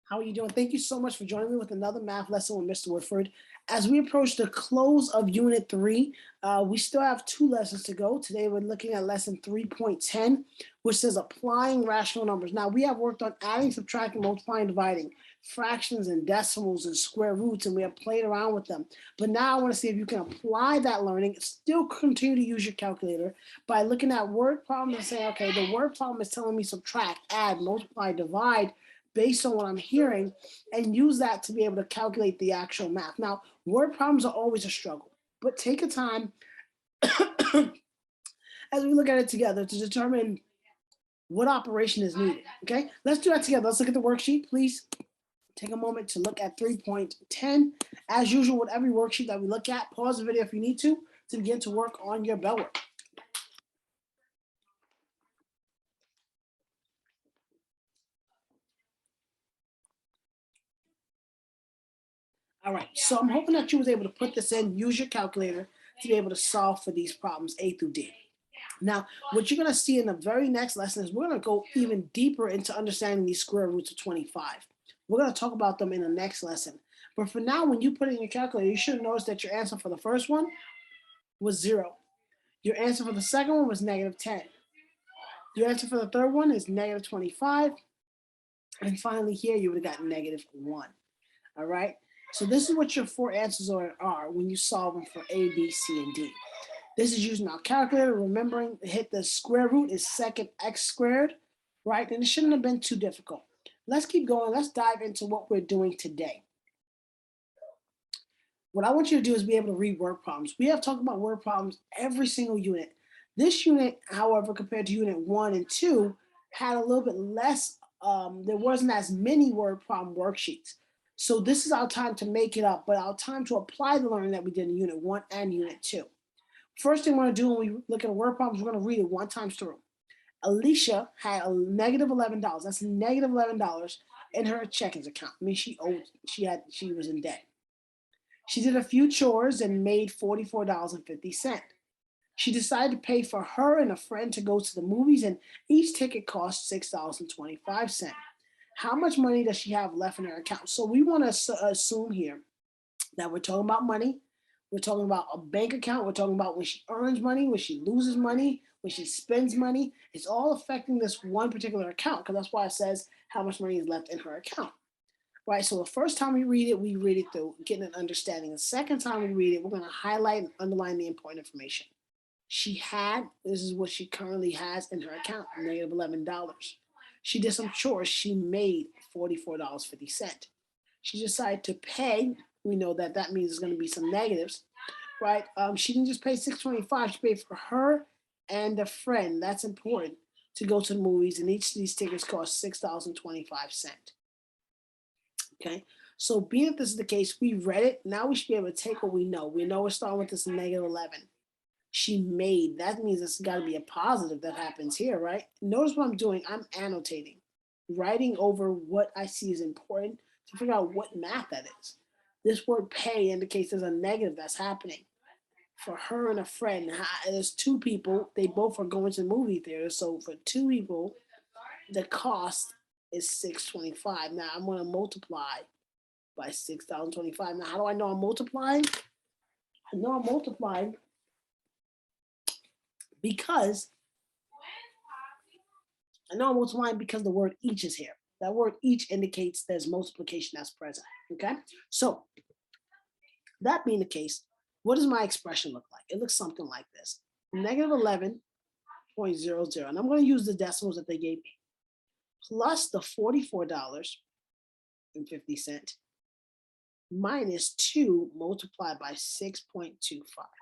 How are you doing? Thank you so much for joining me with another math lesson with Mr. Woodford. As we approach the close of Unit 3, we still have two lessons to go. Today we're looking at Lesson 3.10, which says applying rational numbers. Now, we have worked on adding, subtracting, multiplying, dividing, fractions and decimals and square roots, and we have played around with them. But now I want to see if you can apply that learning, still continue to use your calculator by looking at word problems and saying, okay, the word problem is telling me subtract, add, multiply, divide, based on what I'm hearing, and use that to be able to calculate the actual math. Now, word problems are always a struggle, but take a time as we look at it together to determine what operation is needed. Okay, let's do that together. Let's look at the worksheet, please. Take a moment to look at 3.10. As usual, with every worksheet that we look at, pause the video if you need to begin to work on your bell work. All right, so I'm hoping that you was able to put this in, use your calculator to be able to solve for these problems A through D. Now, what you're going to see in the very next lesson is we're going to go even deeper into understanding these square roots of 25. We're going to talk about them in the next lesson. But for now, when you put it in your calculator, you should notice that your answer for the first one was 0. Your answer for the second one was -10. Your answer for the third one is -25. And finally here, you would have got -1. All right? So this is what your four answers are when you solve them for A, B, C, and D. This is using our calculator, remembering to hit the square root is second x squared, right? And it shouldn't have been too difficult. Let's keep going. Let's dive into what we're doing today. What I want you to do is be able to read word problems. We have talked about word problems every single unit. This unit, however, compared to unit 1 and 2, had a little bit less, there wasn't as many word problem worksheets. So this is our time to make it up, but our time to apply the learning that we did in unit 1 and unit 2. First thing we're going to do when we look at word problems, we're going to read it one time through. Alicia had a -$11. That's -$11 in her checkings account. I mean, she was in debt. She did a few chores and made $44.50. She decided to pay for her and a friend to go to the movies, and each ticket cost $6.25. How much money does she have left in her account? So we want to assume here that we're talking about money. We're talking about a bank account. We're talking about when she earns money, when she loses money, when she spends money. It's all affecting this one particular account, because that's why it says how much money is left in her account. Right, so the first time we read it through, getting an understanding. The second time we read it, we're going to highlight and underline the important information. This is what she currently has in her account, -$11. She did some chores. She made $44.50. She decided to pay. We know that that means there's going to be some negatives, right? She didn't just pay $6.25. She paid for her and a friend. That's important, to go to the movies, and each of these tickets cost $6.25. Okay, so being that this is the case, we read it. Now we should be able to take what we know. We know we're starting with this -11. She made. That means it's got to be a positive that happens here, right? Notice what I'm doing. I'm annotating, writing over what I see is important to figure out what math that is. This word pay indicates there's a negative that's happening for her and a friend. There's two people. They both are going to the movie theater. So for two people, the cost is $6.25. Now I'm going to multiply by $6.25. Now, how do I know I'm multiplying? I know I'm multiplying because the word each is here. That word each indicates there's multiplication that's present. Okay, so that being the case, what does my expression look like? It looks something like this: -11.00, and I'm going to use the decimals that they gave me, plus the $44.50 minus 2 multiplied by 6.25.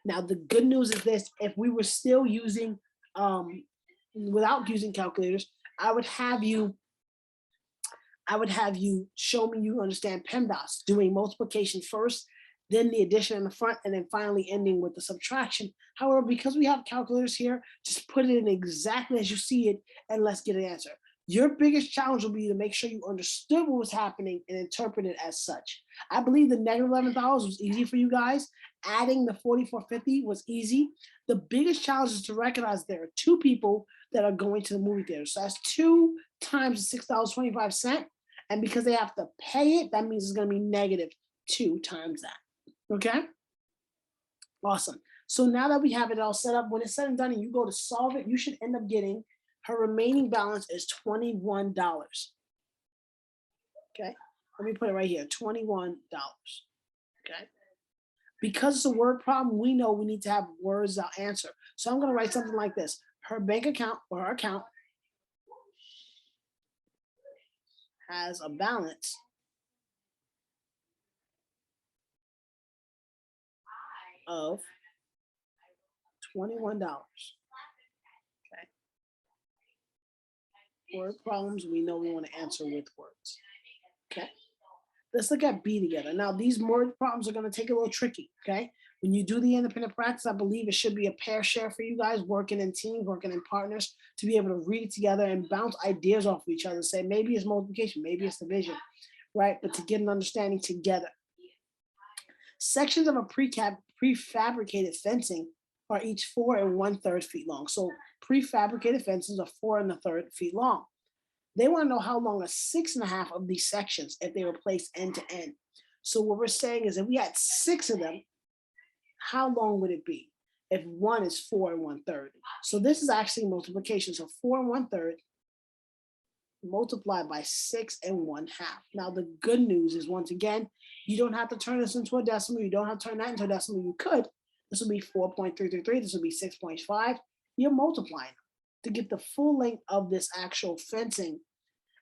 Now, the good news is this: if we were still using, without using calculators, I would have you show me you understand PEMDAS, doing multiplication first, then the addition in the front, and then finally ending with the subtraction. However, because we have calculators here, just put it in exactly as you see it, and let's get an answer. Your biggest challenge will be to make sure you understood what was happening and interpret it as such. I believe the -$11 was easy for you guys. Adding the $44.50 was easy. The biggest challenge is to recognize there are two people that are going to the movie theater. So that's 2 times $6.25. And because they have to pay it, that means it's going to be negative 2 times that. Okay? Awesome. So now that we have it all set up, when it's said and done and you go to solve it, you should end up getting her remaining balance is $21. Okay? Let me put it right here, $21. Okay? Because it's a word problem, we know we need to have words that answer. So I'm going to write something like this. Her bank account or her account has a balance of $21. Okay. Word problems, we know we want to answer with words. Okay. Let's look at B together. Now, these word problems are going to take a little tricky. Okay. When you do the independent practice, I believe it should be a pair share for you guys, working in teams, working in partners, to be able to read it together and bounce ideas off of each other. Say maybe it's multiplication, maybe it's division, right? But to get an understanding together. Sections of a prefabricated fencing are each 4 1/3 feet long. So prefabricated fences are 4 1/3 feet long. They want to know how long are 6.5 of these sections if they were placed end to end. So what we're saying is if we had 6 of them, how long would it be? If one is 4 1/3. So this is actually multiplication. So 4 1/3 multiplied by 6 1/2. Now the good news is, once again, you don't have to turn this into a decimal. You don't have to turn that into a decimal. You could. This will be 4.333. This will be 6.5. You're multiplying to get the full length of this actual fencing.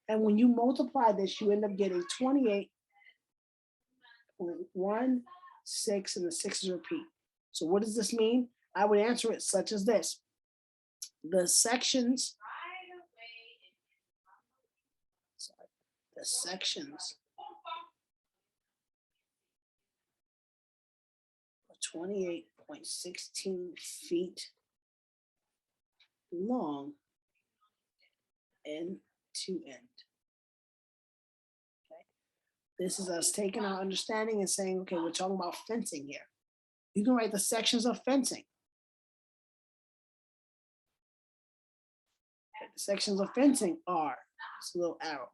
And when you multiply this, you end up getting 28.16, and the 6's repeat. So what does this mean? I would answer it such as this. The sections are 28.16 feet long end to end. Okay. This is us taking our understanding and saying, okay, we're talking about fencing here. You can write the sections of fencing. Okay. The sections of fencing are this little arrow,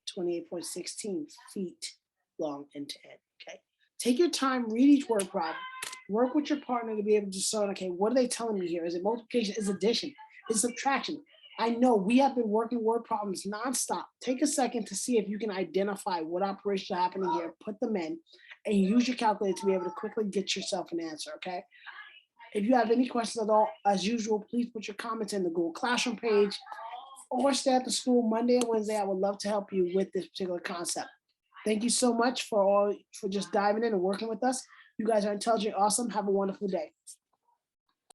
28.16 feet long end to end. Okay. Take your time, read each word problem, work with your partner to be able to discern, okay, what are they telling me here? Is it multiplication? Is it addition? Is it subtraction? I know we have been working word problems nonstop. Take a second to see if you can identify what operations are happening here, put them in, and use your calculator to be able to quickly get yourself an answer, okay? If you have any questions at all, as usual, please put your comments in the Google Classroom page or stay at the school Monday and Wednesday. I would love to help you with this particular concept. Thank you so much for just diving in and working with us. You guys are intelligent, awesome. Have a wonderful day.